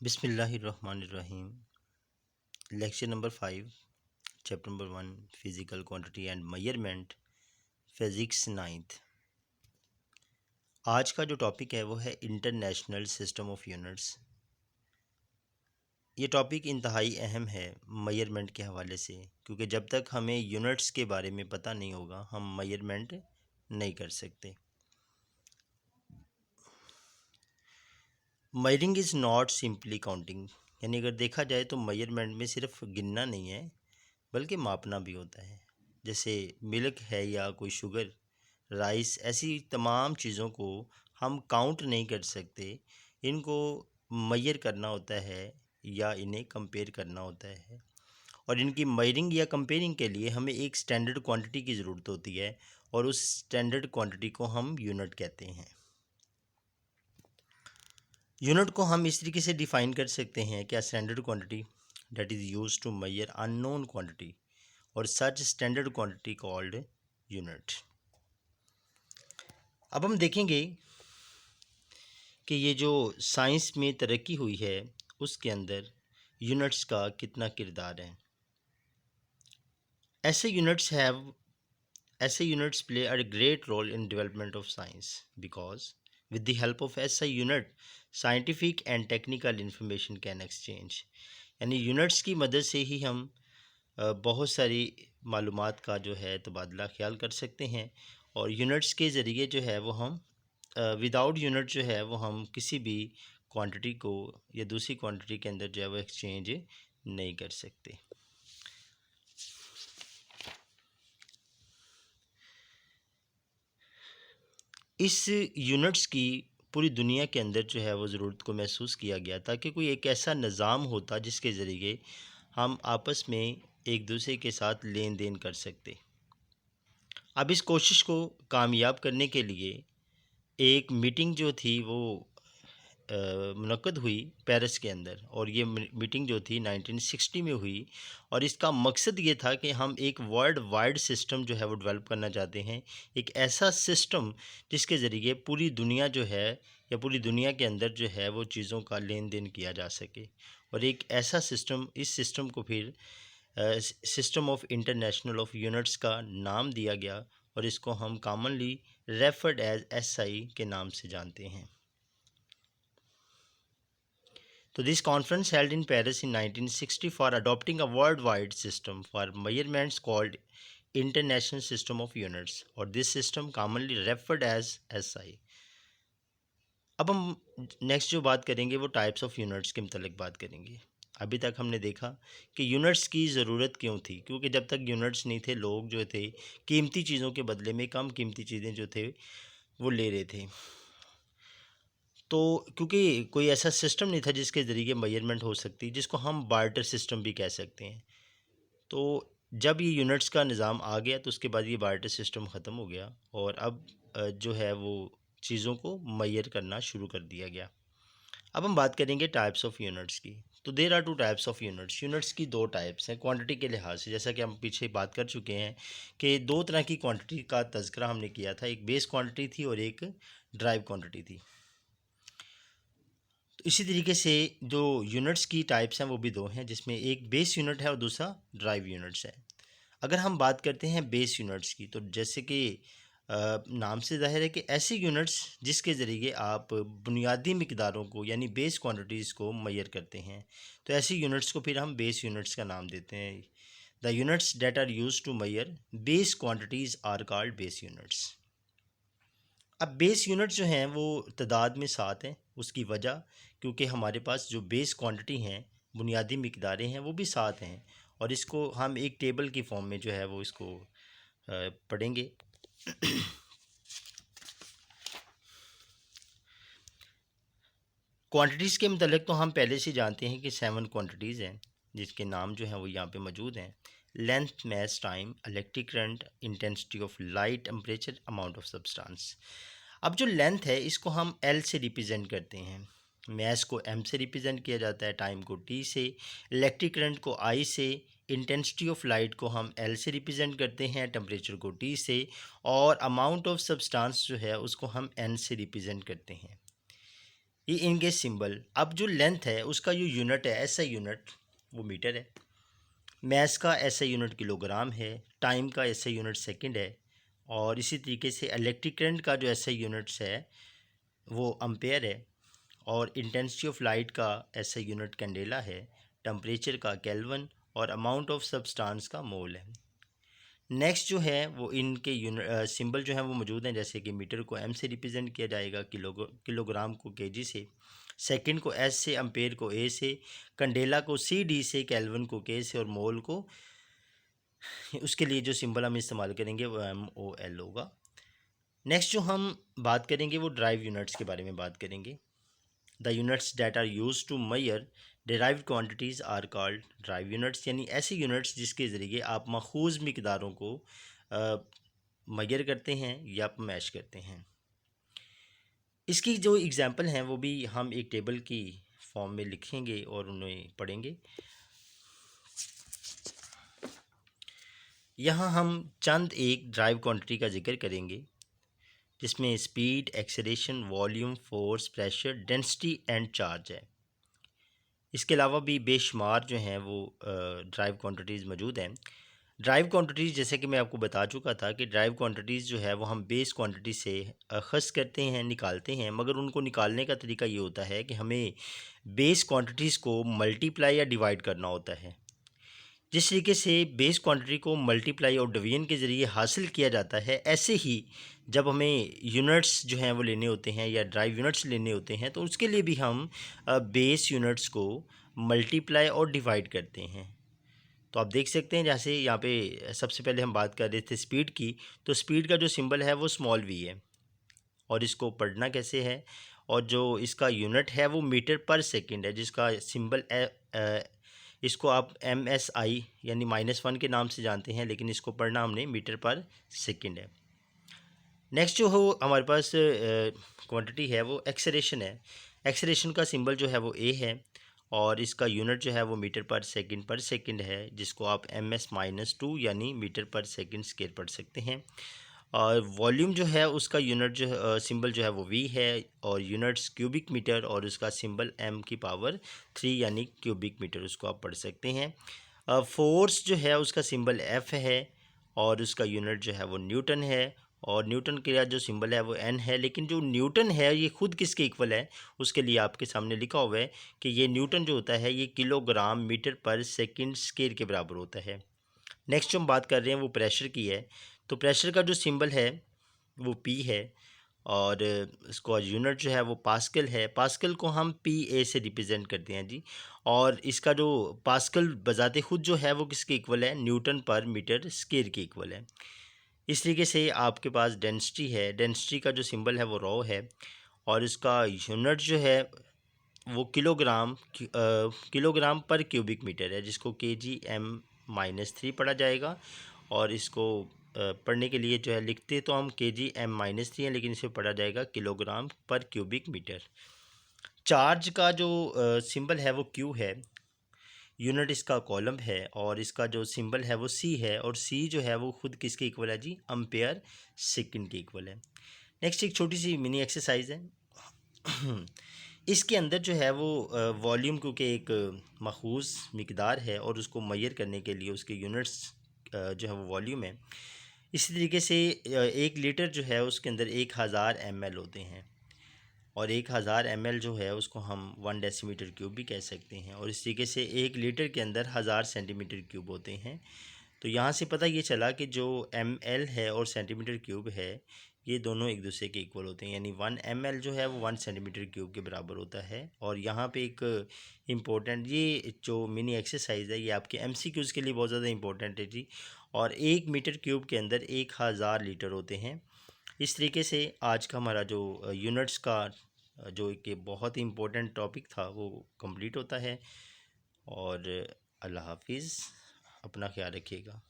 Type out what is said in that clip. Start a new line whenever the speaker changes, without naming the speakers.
बिस्मिल्लाहिर्रहमानिर्रहीम। Lecture number 5, chapter number 1, physical quantity and measurement, physics ninth. आज का जो टॉपिक है वो है इंटरनेशनल सिस्टम ऑफ यूनिट्स। ये टॉपिक इंतहाई अहम है मेजरमेंट के हवाले से, क्योंकि जब तक हमें यूनिट्स के बारे में पता नहीं होगा हम मेजरमेंट नहीं कर सकते। Measuring is not simply counting, यानी अगर देखा जाए तो मेजरमेंट में सिर्फ गिनना नहीं है बल्कि मापना भी होता है। जैसे मिल्क है या कोई शुगर, राइस, ऐसी तमाम चीज़ों को हम काउंट नहीं कर सकते, इनको मेजर करना होता है या इन्हें कंपेयर करना होता है। और इनकी मेजरिंग या कंपेयरिंग के लिए हमें एक स्टैंडर्ड क्वांटिटी की ज़रूरत होती है और उस स्टैंडर्ड क्वांटिटी को हम यूनिट कहते हैं। यूनिट को हम इस तरीके से डिफ़ाइन कर सकते हैं कि standard quantity that is used to measure unknown quantity और such standard quantity called unit. अब हम देखेंगे कि ये जो साइंस में तरक्की हुई है उसके अंदर यूनिट्स का कितना किरदार है। ऐसे units play a great role in development of science because with the help of SI unit scientific and technical information can exchange। यानी यूनिट्स की मदद से ही हम बहुत सारी मालूमात का जो है तबादला ख्याल कर सकते हैं, और यूनिट्स के ज़रिए जो है वो हम विदाउट यूनिट जो है वो हम किसी भी क्वांटिटी को या दूसरी क्वांटिटी के अंदर जो है वो एक्सचेंज नहीं कर सकते। इस यूनिट्स की पूरी दुनिया के अंदर जो है वो ज़रूरत को महसूस किया गया था कि कोई एक ऐसा निज़ाम होता जिसके ज़रिए हम आपस में एक दूसरे के साथ लेन देन कर सकते। अब इस कोशिश को कामयाब करने के लिए एक मीटिंग जो थी वो मुनक्कद हुई पेरिस के अंदर, और ये मीटिंग जो थी 1960 में हुई, और इसका मकसद ये था कि हम एक वर्ल्ड वाइड सिस्टम जो है वो डेवलप करना चाहते हैं। एक ऐसा सिस्टम जिसके ज़रिए पूरी दुनिया जो है या पूरी दुनिया के अंदर जो है वो चीज़ों का लेन देन किया जा सके, और एक ऐसा सिस्टम, इस सिस्टम को फिर system of international of units का नाम दिया गया, और इसको हम कॉमनली रेफर्ड एज SI के नाम से जानते हैं। So this conference held in Paris in 1960 for adopting a worldwide system for measurements called International System of Units, और this system commonly referred as SI। अब हम नेक्स्ट जो बात करेंगे वो टाइप्स ऑफ यूनिट्स के मतलब बात करेंगे। अभी तक हमने देखा कि यूनिट्स की ज़रूरत क्यों थी, क्योंकि जब तक यूनिट्स नहीं थे लोग जो थे कीमती चीज़ों के बदले में कम कीमती चीज़ें जो थे वो ले रहे थे। तो क्योंकि कोई ऐसा सिस्टम नहीं था जिसके ज़रिए मेजरमेंट हो सकती, जिसको हम बार्टर सिस्टम भी कह सकते हैं। तो जब ये यूनिट्स का निज़ाम आ गया तो उसके बाद ये बार्टर सिस्टम ख़त्म हो गया, और अब जो है वो चीज़ों को मेजर करना शुरू कर दिया गया। अब हम बात करेंगे टाइप्स ऑफ यूनिट्स की। तो there are two types of units. Units की दो टाइप्स हैं क्वांटिटी के लिहाज से, जैसा कि हम पीछे बात कर चुके हैं कि दो तरह की क्वांटिटी का तज़किरा हमने किया था, एक बेस क्वांटिटी थी और एक ड्राइव क्वांटिटी थी। तो इसी तरीके से जो यूनिट्स की टाइप्स हैं वो भी दो हैं, जिसमें एक बेस यूनिट है और दूसरा ड्राइव यूनिट्स है। अगर हम बात करते हैं बेस यूनिट्स की, तो जैसे कि नाम से ज़ाहिर है कि ऐसी यूनिट्स जिसके ज़रिए आप बुनियादी मिकदारों को यानी बेस क्वांटिटीज़ को मेजर करते हैं, तो ऐसी यूनिट्स को फिर हम बेस यूनिट्स का नाम देते हैं। The units that are use to measure base quantities are called base units. अब बेस यूनिट्स जो हैं वो तादाद में 7 हैं। उसकी वजह क्योंकि हमारे पास जो बेस क्वांटिटी हैं, बुनियादी मिकदारें हैं, वो भी 7 हैं, और इसको हम एक टेबल की फॉर्म में जो है वो इसको पढ़ेंगे। क्वांटिटीज़ के मतलब तो हम पहले से जानते हैं कि 7 क्वांटिटीज़ हैं, जिसके नाम जो हैं वो यहाँ पे मौजूद हैं। Length, mass, time, electric current, intensity of light, temperature, amount of substance. अब जो लेंथ है इसको हम L से रिप्रेजेंट करते हैं, मास को M से रिप्रेजेंट किया जाता है, टाइम को T से, इलेक्ट्रिक करंट को I से, इंटेंसिटी ऑफ लाइट को हम L से रिप्रेजेंट करते हैं, टेम्परेचर को T से, और अमाउंट ऑफ सब्सटेंस जो है उसको हम N से रिप्रेजेंट करते हैं। ये इनके सिंबल। अब जो लेंथ है उसका जो यूनिट है एसआई यूनिट वो मीटर है, मैस का एसआई यूनिट किलोग्राम है, टाइम का एसआई यूनिट सेकंड है, और इसी तरीके से इलेक्ट्रिक करंट का जो एसआई यूनिट्स है वो अम्पेयर है, और इंटेंसिटी ऑफ लाइट का एसआई यूनिट कैंडेला है, टेम्परेचर का केल्विन, और अमाउंट ऑफ सब्सटेंस का मोल है। नेक्स्ट जो है वो इनके सिंबल जो है वो मौजूद हैं, जैसे कि मीटर को एम से रिप्रेजेंट किया जाएगा, किलोग्राम को केजी से, सेकंड को एस से, अम्पेयर को ए से, कंडेला को सी डी से, केल्विन को के से, और मोल को, उसके लिए जो सिंबल हम इस्तेमाल करेंगे वो एम ओ एल होगा। नेक्स्ट जो हम बात करेंगे वो ड्राइव यूनिट्स के बारे में बात करेंगे। The units that are use to measure derived quantities are called drive units, यानी ऐसे यूनिट्स जिसके ज़रिए आप मखूज़ मिकदारों को मेजर करते हैं या मैश करते हैं। इसकी जो एग्जांपल हैं वो भी हम एक टेबल की फॉर्म में लिखेंगे और उन्हें पढ़ेंगे। यहाँ हम चंद एक ड्राइव क्वांटिटी का जिक्र करेंगे जिसमें speed, acceleration, volume, force, pressure, density and charge है। इसके अलावा भी बेशुमार जो हैं वो ड्राइव क्वांटिटीज़ मौजूद हैं। ड्राइव क्वांटिटीज़ जैसे कि मैं आपको बता चुका था कि ड्राइव क्वांटिटीज़ जो है वो हम बेस क्वांटिटी से अख़ज़ करते हैं, निकालते हैं, मगर उनको निकालने का तरीका ये होता है कि हमें बेस क्वांटिटीज़ को मल्टीप्लाई या डिवाइड करना होता है। जिस तरीके से बेस क्वांटिटी को मल्टीप्लाई और डिवीजन के ज़रिए हासिल किया जाता है, ऐसे ही जब हमें यूनिट्स जो हैं वो लेने होते हैं या ड्राइव यूनिट्स लेने होते हैं तो उसके लिए भी हम बेस यूनिट्स को मल्टीप्लाई और डिवाइड करते हैं। तो आप देख सकते हैं जैसे यहाँ पे सबसे पहले हम बात कर रहे थे स्पीड की, तो स्पीड का जो सिंबल है वो स्मॉल वी है, और इसको पढ़ना कैसे है, और जो इसका यूनिट है वो मीटर पर सेकंड है, जिसका सिंबल इसको आप MSI यानी -1 के नाम से जानते हैं, लेकिन इसको पढ़ना हमने मीटर पर सेकंड है। नेक्स्ट जो हो हमारे पास क्वांटिटी है वो एक्सेलरेशन है। एक्सेलरेशन का सिंबल जो है वो ए है, और इसका यूनिट जो है वो मीटर पर सेकंड है, जिसको आप MS-2 यानी मीटर पर सेकंड स्क्वायर पढ़ सकते हैं। और वॉल्यूम जो है उसका यूनिट जो सिंबल जो है वो वी है, और यूनिट्स क्यूबिक मीटर, और उसका सिंबल M⁻³ यानी क्यूबिक मीटर, उसको आप पढ़ सकते हैं। फोर्स जो है उसका सिंबल F है, और उसका यूनिट जो है वो न्यूटन है, और न्यूटन का जो सिंबल है वो N है। लेकिन जो न्यूटन है ये खुद किसके इक्वल है, उसके लिए आपके सामने लिखा हुआ है कि ये न्यूटन जो होता है ये किलोग्राम मीटर पर सेकंड स्क्वायर के बराबर होता है। नेक्स्ट जो हम बात कर रहे हैं वो प्रेशर की है। तो प्रेशर का जो सिंबल है वो P है, और इसको यूनिट जो है वो पास्कल है। पास्कल को हम PA से रिप्रेजेंट करते हैं जी, और इसका जो पास्कल बजाते खुद जो है वो किसके इक्वल है, न्यूटन पर मीटर स्क्वायर के इक्वल है। इस तरीके से आपके पास डेंसिटी है। डेंसिटी का जो सिंबल है वो रॉ है, और इसका यूनिट जो है वो किलोग्राम पर क्यूबिक मीटर है, जिसको kg/m-3 पढ़ा जाएगा। और इसको पढ़ने के लिए जो है लिखते तो हम kg/m-3 है, लेकिन इसे पढ़ा जाएगा किलोग्राम पर क्यूबिक मीटर। चार्ज का जो सिंबल है वो क्यू है, यूनिट इसका कॉलम है, और इसका जो सिंबल है वो सी है, और सी जो है वो खुद किसके इक्वल है जी, अम्पेयर सेकंड के इक्वल है। नेक्स्ट एक छोटी सी मिनी एक्सरसाइज है। इसके अंदर जो है वो वॉल्यूम क्योंकि एक मखूज़ मिकदार है, और उसको मेजर करने के लिए उसके यूनिट्स जो है वो वॉल्यूम है। इसी तरीके से 1 लीटर जो है उसके अंदर 1000 ml होते हैं, और 1000 ml जो है उसको हम 1 डेसीमीटर क्यूब भी कह सकते हैं, और इस तरीके से 1 लीटर के अंदर 1000 सेंटीमीटर क्यूब होते हैं। तो यहाँ से पता ये चला कि जो ml है और सेंटीमीटर क्यूब है ये दोनों एक दूसरे के इक्वल होते हैं, यानी 1 ml जो है वो 1 सेंटीमीटर क्यूब के बराबर होता है। और यहाँ पे एक इम्पोर्टेंट ये जो मिनी एक्सरसाइज है ये आपके MCQs के लिए बहुत ज़्यादा इम्पोर्टेंट है जी। और 1 मीटर क्यूब के अंदर 1000 लीटर होते हैं। इस तरीके से आज का हमारा जो यूनिट्स का जो कि बहुत ही इम्पोर्टेंट टॉपिक था वो कंप्लीट होता है। और अल्लाह हाफिज़, अपना ख्याल रखिएगा।